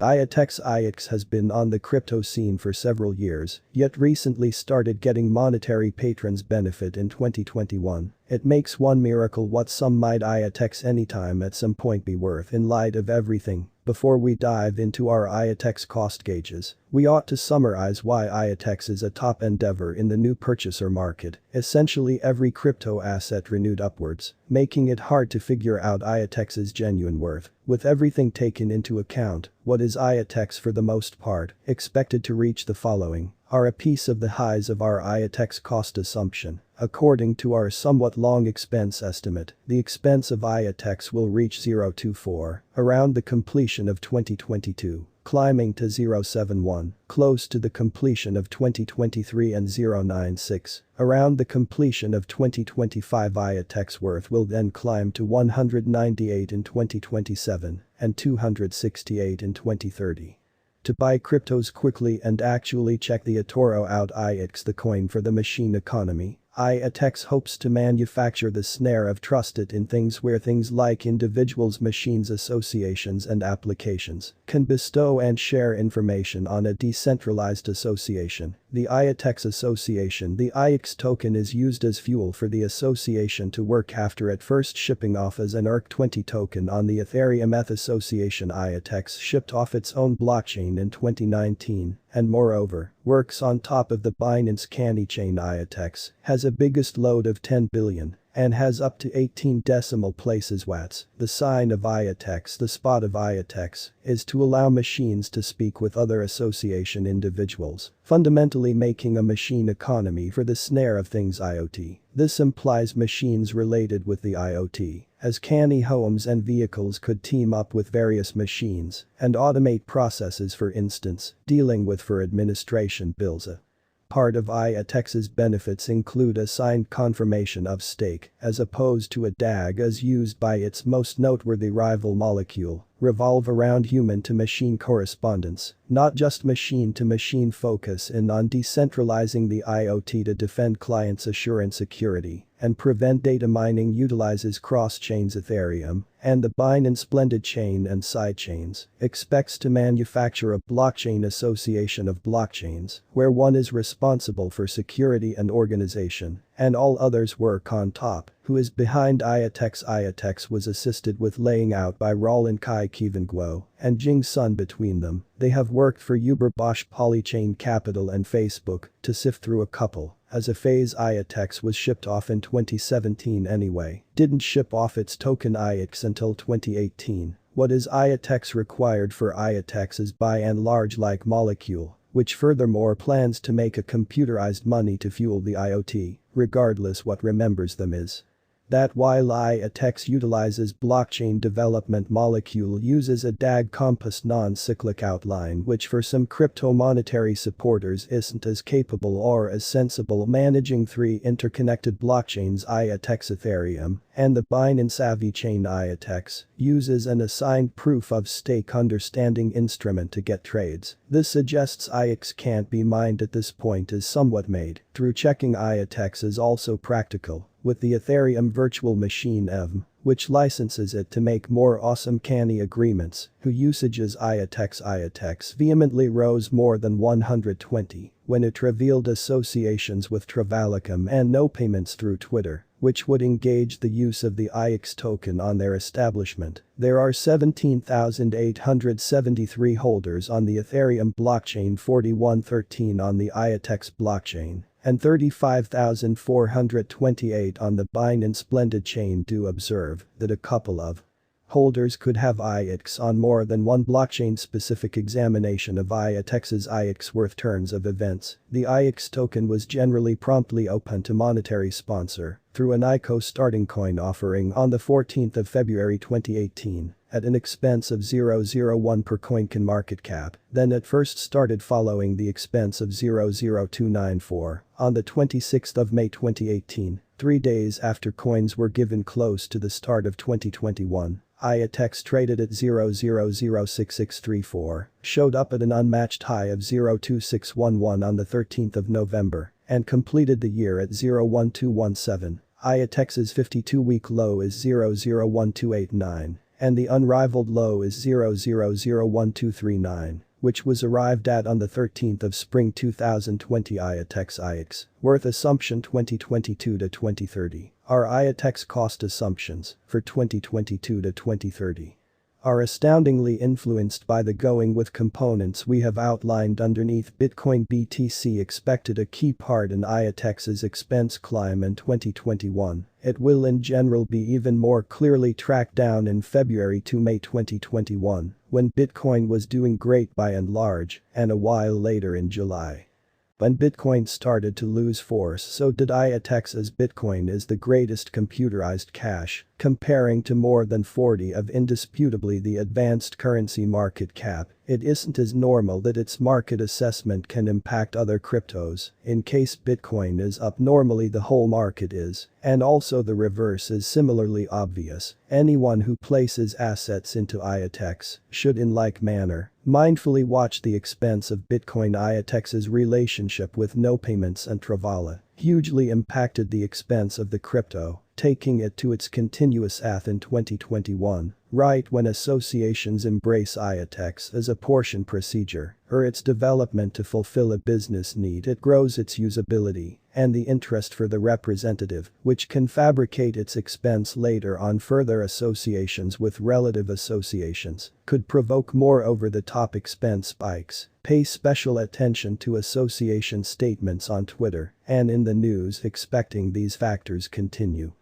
IOTEX has been on the crypto scene for several years, yet recently started getting monetary patrons benefit in 2021. It makes one miracle what some might IOTEX anytime at some point be worth in light of everything. Before we dive into our IOTEX cost gauges, we ought to summarize why IOTEX is a top endeavor in the new purchaser market. Essentially every crypto asset renewed upwards, making it hard to figure out IOTEX's genuine worth. With everything taken into account, what is IOTEX for the most part expected to reach the following are a piece of the highs of our IOTEX cost assumption. According to our somewhat long expense estimate, the expense of IOTEX will reach 0.24 around the completion of 2022, climbing to 0.71 close to the completion of 2023 and 0.96 around the completion of 2025. IOTEX worth will then climb to 198 in 2027 and 268 in 2030. To buy cryptos quickly and actually check the eToro out iotx, the coin for the machine economy. IOTEX hopes to manufacture the snare of trust it in things where things like individuals, machines, associations and applications can bestow and share information on a decentralized association. The IOTEX association. The iotx token is used as fuel for the association to work after at first shipping off as an ERC20 token on the Ethereum ETH association. IOTEX shipped off its own blockchain in 2019 and moreover, works on top of the Binance Candy chain. IOTEX has a biggest load of 10 billion and has up to 18 decimal places watts. The sign of IOTEX, the spot of IOTEX, is to allow machines to speak with other association individuals, fundamentally making a machine economy for the snare of things IoT. This implies machines related with the IoT, as canny homes and vehicles could team up with various machines and automate processes, for instance, dealing with for administration bills. Part of IOTEX's benefits include a signed confirmation of stake as opposed to a DAG as used by its most noteworthy rival Molecule, revolve around human-to-machine correspondence, not just machine-to-machine focus in on decentralizing the IoT to defend clients' assurance security and prevent data mining, utilizes cross-chains Ethereum and the Binance blended chain and sidechains, expects to manufacture a blockchain association of blockchains where one is responsible for security and organization and all others work on top. Who is behind IOTEX? IOTEX was assisted with laying out by Roland Kai Kevin Guo and Jing Sun. Between them, they have worked for Uber, Bosch, Polychain Capital and Facebook to sift through a couple. As a phase, IOTEX was shipped off in 2017 anyway, didn't ship off its token iotx until 2018. What is IOTEX required for? IOTEX is by and large like Molecule, which furthermore plans to make a computerized money to fuel the IoT, regardless what remembers them is. That while IOTEX utilizes blockchain development, Molecule uses a DAG composed non-cyclic outline which for some crypto monetary supporters isn't as capable or as sensible. Managing three interconnected blockchains, IOTEX Ethereum and the Binance Avi chain. IOTEX uses an assigned proof of stake understanding instrument to get trades. This suggests IOTEX can't be mined at this point is somewhat made through checking. IOTEX is also practical with the Ethereum virtual machine EVM, which licenses it to make more awesome canny agreements, who usages IOTEX. IOTEX vehemently rose more than 120 when it revealed associations with Travalicum and no payments through Twitter, which would engage the use of the iotx token on their establishment. There are 17,873 holders on the Ethereum blockchain, 4113 on the IOTEX blockchain, and 35,428 on the Binance blended chain. Do observe that a couple of holders could have iotx on more than one blockchain. Specific examination of IOTEX's iotx worth turns of events. The iotx token was generally promptly open to monetary sponsor through an ICO starting coin offering on the 14th of February 2018 at an expense of 0.01 per coin market cap, then it first started following the expense of 0.0294 on the 26th of May 2018, 3 days after coins were given close to the start of 2021. IOTEX traded at 0.006634, showed up at an unmatched high of 0.2611 on the 13th of November, and completed the year at 0.1217. IOTEX's 52-week low is 0.01289. and the unrivaled low is 0.001239, which was arrived at on the 13th of spring 2020. IOTEX IOTEX worth assumption 2022 to 2030. Our IOTEX cost assumptions for 2022 to 2030 are astoundingly influenced by the going with components we have outlined underneath. Bitcoin BTC expected a key part in IOTEX's expense climb in 2021. It will in general be even more clearly tracked down in February to May 2021, when Bitcoin was doing great by and large, and a while later in July. When Bitcoin started to lose force, so did IOTEX, as Bitcoin is the greatest computerized cash, comparing to more than 40 of indisputably the advanced currency market cap. It isn't as normal that its market assessment can impact other cryptos. In case Bitcoin is up, normally the whole market is, and also the reverse is similarly obvious. Anyone who places assets into IOTEX should, in like manner, mindfully watch the expense of Bitcoin. IOTEX's relationship with no payments and Travala hugely impacted the expense of the crypto, taking it to its continuous path in 2021, right when associations embrace IOTEX as a portion procedure, or its development to fulfill a business need. It grows its usability and the interest for the representative, which can fabricate its expense later on. Further associations with relative associations could provoke more over-the-top expense spikes. Pay special attention to association statements on Twitter and in the news, expecting these factors continue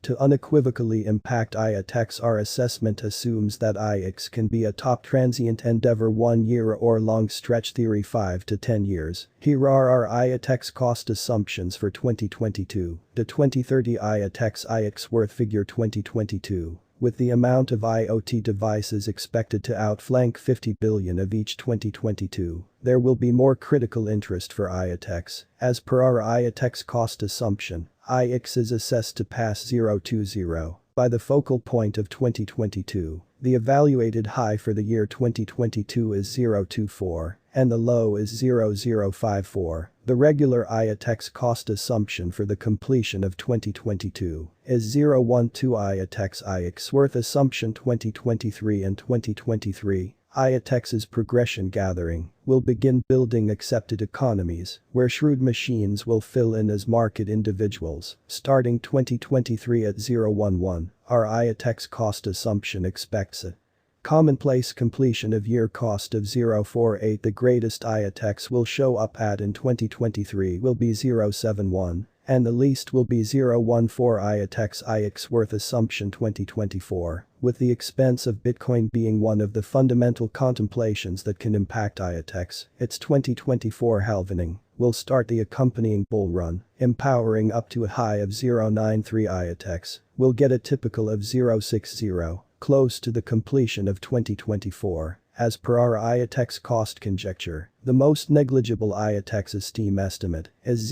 to unequivocally impact IOTEX. Our assessment assumes that IOTEX can be a top transient endeavor 1 year or long stretch theory 5 to 10 years. Here are our IOTEX cost assumptions for 2022 to 2030. IOTEX worth figure 2022. With the amount of IoT devices expected to outflank 50 billion of each 2022, there will be more critical interest for IOTEX. As per our IOTEX cost assumption, IOTEX is assessed to pass 0.20 by the focal point of 2022. The evaluated high for the year 2022 is 0.24 and the low is 0.054. The regular IOTEX cost assumption for the completion of 2022 is 0.12. IOTEX worth assumption 2023 and 2023. IOTEX's progression gathering will begin building accepted economies, where shrewd machines will fill in as market individuals. Starting 2023 at 0.11, our IOTEX cost assumption expects a commonplace completion of year cost of 0.48. The greatest IOTEX will show up at in 2023 will be 0.71. And the least will be 0.14. IOTEX worth assumption 2024, with the expense of Bitcoin being one of the fundamental contemplations that can impact IOTEX. Its 2024 halvening will start the accompanying bull run, empowering up to a high of 0.93. IOTEX will get a typical of 0.60, close to the completion of 2024. As per our IOTEX cost conjecture, the most negligible IOTEX esteem estimate is